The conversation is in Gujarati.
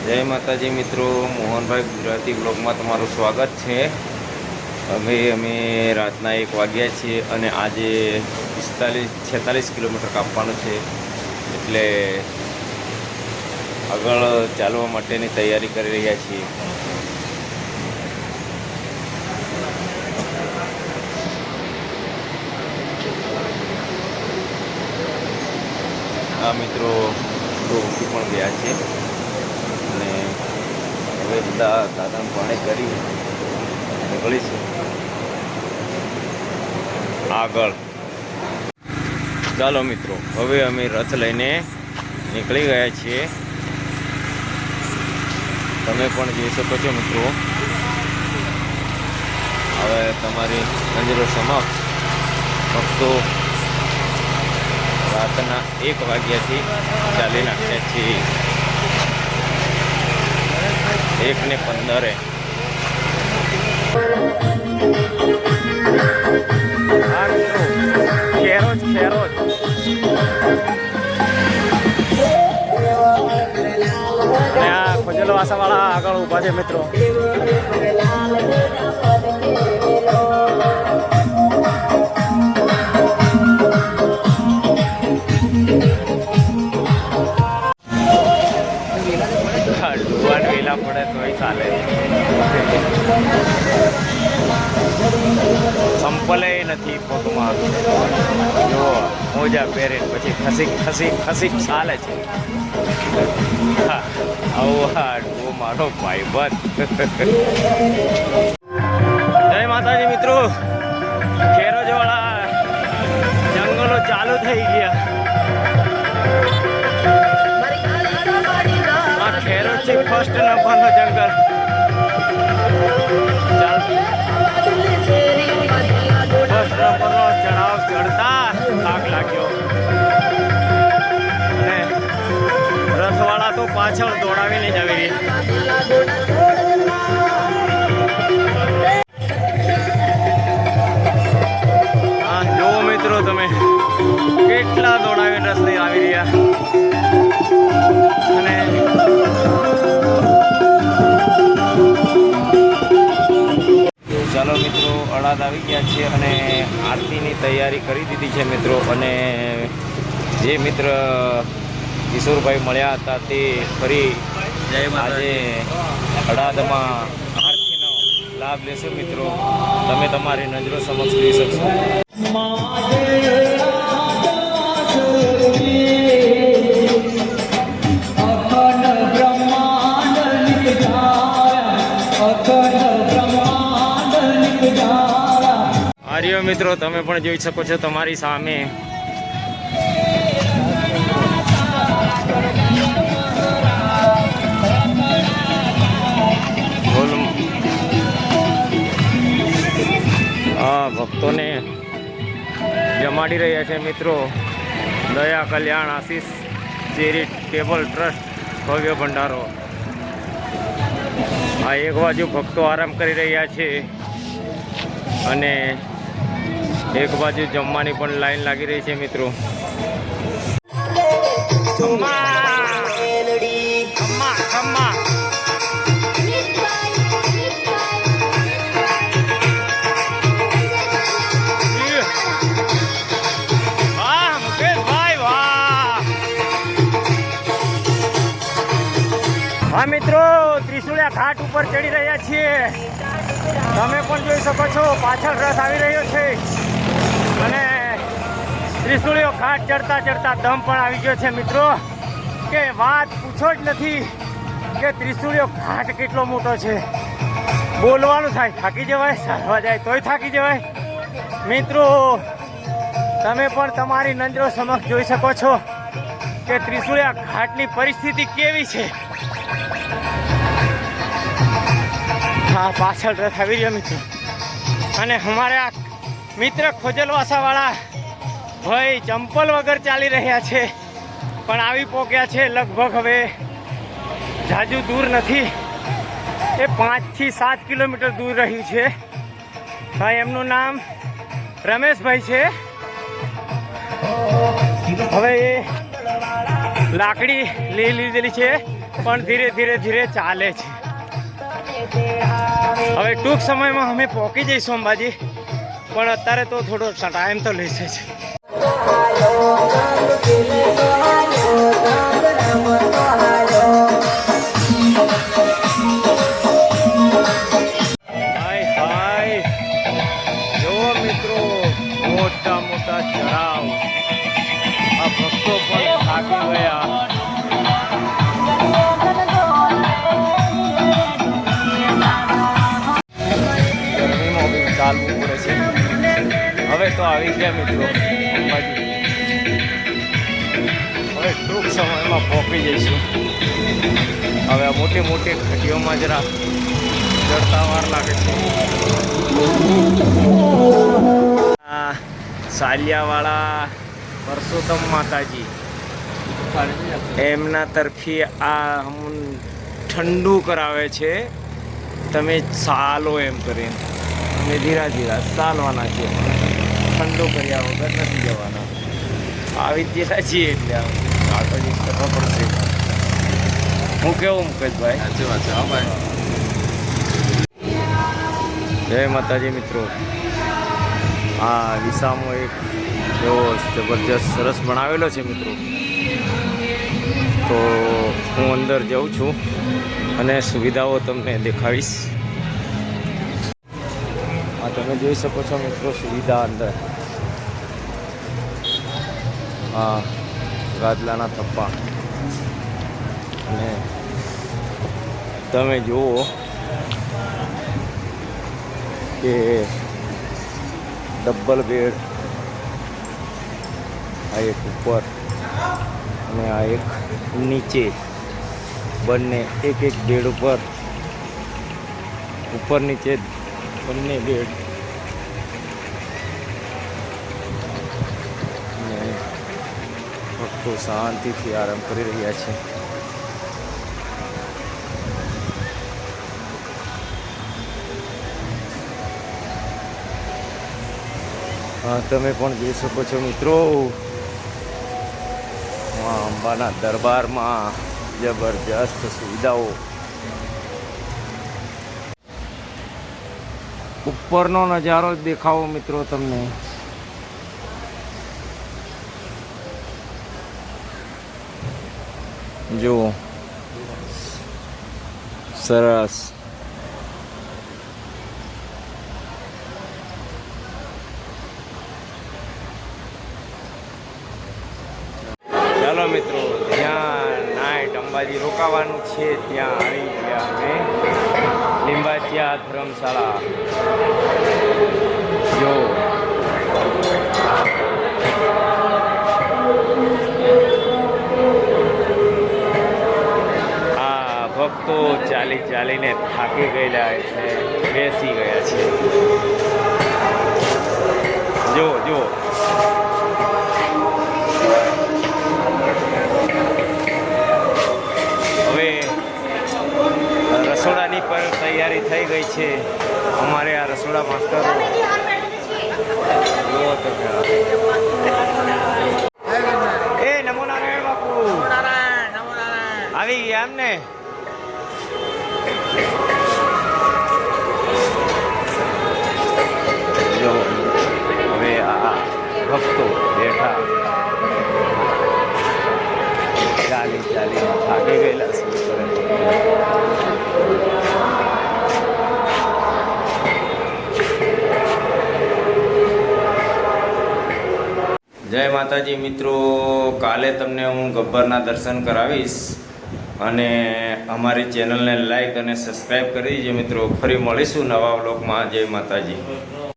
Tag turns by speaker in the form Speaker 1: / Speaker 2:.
Speaker 1: જય માતાજી મિત્રો, મોહનભાઈ ગુજરાતી બ્લોગમાં તમારું સ્વાગત છે। અમે રાતના 1 વાગ્યા છીએ અને આજે 46 કિલોમીટર કાપવાનું છે, એટલે આગળ ચાલવા માટેની તૈયારી કરી રહ્યા છીએ। આ મિત્રો ડોકી પણ ગયા છે અને હવે બધા દાદાને પાણી કરી નીકળીશું આગળ। ચાલો મિત્રો, હવે અમે રથ લઈને નીકળી ગયા છીએ। તમે પણ જોઈ શકો છો મિત્રો, હવે તમારી નજરો સમક્ષ ભક્તો રાતના 1 વાગ્યાથી ચાલી નાખ્યા છીએ। 1:15 હા મિત્રો, ખેરો જ આ ખોજેલો વાસાવાળા આગળ ઊભા છે મિત્રો। ડુવાન વેલા પડે તોય ચાલે, સંપલે નથી પગમાં, જો મોજા પહેરીને પછી ખસી ચાલે છે। આવો હા ડુવો મારો ભાઈબંધ। જય માતાજી મિત્રો, ખેરોજવાળા જંગલો ચાલુ થઈ ગયા। ખેરોજ છે ફર્સ્ટ નંબરનો જંગલ। ફર્સ્ટ નંબરનો ચઢાવ ચડતા થાક લાગ્યો અને રથવાળા તો પાછળ દોડાવીને જ આવી રહ્યા। હા જુઓ મિત્રો, તમે કેટલા દોડાવીને રસ્તે આવી રહ્યા। અને ચાલો મિત્રો, અડાદ આવી ગયા છે અને આરતીની તૈયારી કરી દીધી છે મિત્રો। અને જે મિત્ર કિશોરભાઈ મળ્યા હતા તે ફરી આજે અડાદમાં આરતીનો લાભ લેશો મિત્રો। તમે તમારી નજરો સમક્ષ જોઈ શકશો। આર્યો મિત્રો, તમે પણ જોઈ શકો છો તમારી સામે। ભક્તોને જમાડી રહ્યા છે મિત્રો। દયા કલ્યાણ આશીષ ચેરિટેબલ ટ્રસ્ટ ભવ્ય ભંડારો। આ એક બાજુ ભક્તો આરામ કરી રહ્યા છે અને એક બાજુ જમવાની પણ લાઈન લાગી રહી છે મિત્રો। હા મિત્રો, ત્રિશુળિયા ઘાટ ઉપર ચડી રહ્યા છીએ। તમે પણ જોઈ શકો છો, પાછળ રથ આવી રહ્યો છે અને ત્રિશુળિયો ઘાટ ચડતા દમ પણ આવી ગયો છે મિત્રો, કે વાત પૂછો જ નથી કે ત્રિશુળિયો ઘાટ કેટલો મોટો છે। બોલવાનું થાય, થાકી જવાય, ચાલવા જાય તોય થાકી જવાય। મિત્રો તમે પણ તમારી નજરો સમક્ષ જોઈ શકો છો કે ત્રિશુળિયા ઘાટની પરિસ્થિતિ કેવી છે। હા, પાછળ રથ આવી રહ્યો મિત્રો અને અમારા મિત્ર ખોજલવાસાવાળા ભાઈ ચંપલ વગર ચાલી રહ્યા છે, પણ આવી પહોંચ્યા છે। લગભગ હવે જાજુ દૂર નથી, એ 5 થી 7 કિલોમીટર દૂર રહ્યું છે। ભાઈ એમનું નામ રમેશભાઈ છે। હવે એ લાકડી લઈ લીધેલી છે પણ ધીરે ધીરે ધીરે ચાલે છે. હવે ટૂંક સમયમાં અમે પહોંચી જઈશું અંબાજી, પણ અત્યારે તો થોડો ટાઈમ તો લેશે છે. હાય હાય, જો મિત્રો મોટા મોટા ચઢાવ, આ ભક્તો પણ થાકી ગયા. ગરમીમાં બી ચાલવું પડે છે. હવે તો આવી ગયા મિત્રો અંબાજી. હવે ટૂંક સમયમાં પહોંચી જઈશું. હવે આ મોટી મોટી ઘાટીઓમાં જરા ચડતા વાર લાગે છે. સાલિયાવાળા પરસોત્તમ માતાજી એમના તરફી આ ઠંડુ કરાવે છે. તમે ચાલો એમ કરીને અમે ધીરા ધીરા ચાલવાના છીએ, ઠંડુ કર્યા વગર નથી જવાના. આવી જ જેલા છીએ એટલે માતાજી કરવા પડશે. હું કેવું મુકેશભાઈ? સાચી વાત છે. હા ભાઈ, જય માતાજી મિત્રો. આ વિસામો એક એવો જબરજસ્ત સરસ બનાવેલો છે મિત્રો. તો હું અંદર જાઉં છું અને સુવિધાઓ તમને દેખાડીશ. આ તમે જોઈ શકો છો મિત્રો સુવિધા અંદર. હા, ગાદલાના થપ્પા અને તમે જુઓ કે ડબલ બેડ, આ એક ઉપર અને આ એક નીચે, બંને એક એક બેડ ઉપર નીચે બંને બેડ. અને ભક્તો શાંતિથી આરામ કરી રહ્યા છે. હા, તમે પણ જોઈ શકો છો મિત્રો, અંબાના દરબારમાં જબરજસ્ત સુવિધાઓ. ઉપરનો નજારો દેખાવો મિત્રો તમને. જુઓ, સરસ. ચાલો મિત્રો, જ્યાં નાઇટ અંબાજી રોકાવાનું છે ત્યાં આવી ગયા અમે. લીંબાચિયા ધર્મશાળા. જો આ ભક્તો ચાલી ચાલીને થાકી ગયેલા એટલે બેસી ગયા છે. જો જો હવે રસોડાની પણ તૈયારી થઈ ગઈ છે. અમારે આ રસોડા માસ્ટરો જુઓ તમે. એ નમો નારાયણ બાપુ આવી ગયા એમને. જો હવે આ ભક્તો બેઠા ચાલી ચાલી થાકી ગયેલા છે. જય માતાજી મિત્રો, કાલે તમને હું ગબ્બરના દર્શન કરાવીશ અને અમારી ચેનલને લાઈક અને સબસ્ક્રાઈબ કરી દીજો મિત્રો. ફરી મળીશું નવા વ્લોગમાં. જય માતાજી.